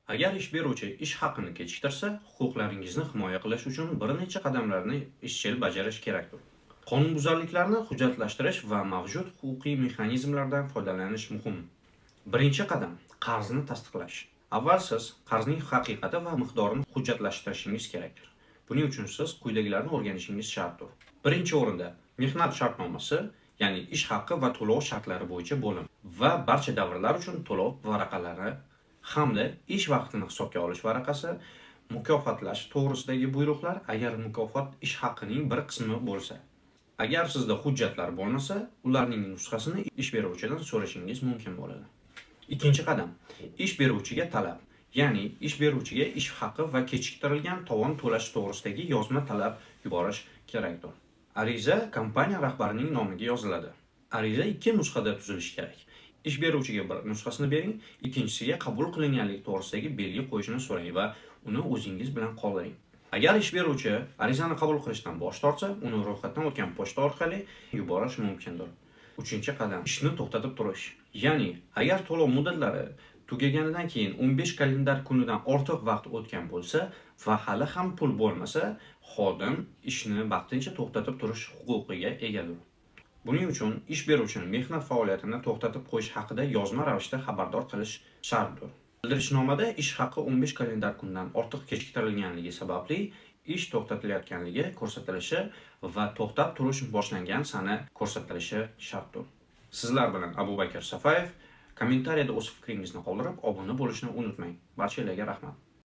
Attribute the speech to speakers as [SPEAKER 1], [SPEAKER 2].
[SPEAKER 1] Agar ish beruvchi ish haqini kechiktirsa, huquqlaringizni himoya qilish uchun bir necha qadamlarni izchil bajarish kerakdir. Qonunbuzarliklarni hujjatlashtirish va mavjud huquqiy mexanizmlardan foydalanish muhim. Birinchi qadam qarzni tasdiqlash. Avval siz qarzning haqiqati va miqdorini hujjatlashtirishingiz kerakdir. Buning uchun siz quyidagilarni o'rganishingiz shartdir. Birinchi o'rinda mehnat shartnomasi, ya'ni ish haqqi va to'lov shartlari bo'yicha bo'lim va barcha davrlar uchun to'lov varaqalari hamda ish vaqtini hisobga olish varaqasi, mukofotlash to'g'risidagi buyruqlar agar mukofot ish haqqining bir qismi bo'lsa. Agar sizda hujjatlar bo'lmasa, ularning nusxasini ish beruvchidan so'rashingiz mumkin bo'ladi. Ikkinchi qadam ish beruvchiga talab, ya'ni ish beruvchiga ish haqqi va kechiktirilgan tovon to'lash to'g'risidagi yozma talab yuborish kerakdir. Ariza kompaniya rahbarining nomiga yoziladi. Ariza ikki nusxada tuzilishi kerak. Ish beruvchiga bir nusxasini bering, ikkinchisiga qabul qilinganligi to'g'risidagi belgi qo'yishini so'rang va uni o'zingiz bilan qoldiring. Agar ish beruvchi arizani qabul qilishdan bosh tortsa, uni ro'yxatdan o'tgan pochta orqali yuborish mumkindir. Uchinchi qadam ishni to'xtatib turish. Ya'ni, agar to'lov muddatlari tugaganidan keyin 15 kalendar kunidan ortiq vaqt o'tgan bo'lsa va hali ham pul bo'lmasa, xodim ishni vaqtincha to'xtatib turish huquqiga egadir. Buning uchun ish beruvchini mehnat faoliyatini to'xtatib qo'yish haqida yozma ravishda xabardor qilish shartdir. Bildirishnomada ish haqqi 15 kalendar kundan ortiq kechiktirilganligi sababli ish to'xtatilayotganligi ko'rsatilishi va to'xtab turish boshlangan sana ko'rsatilishi shartdir. Sizlar bilan Abubakir Safayev. Kommentariyada o'z fikringizni qoldirib, obuna bo'lishni unutmang. Barchalarga rahmat.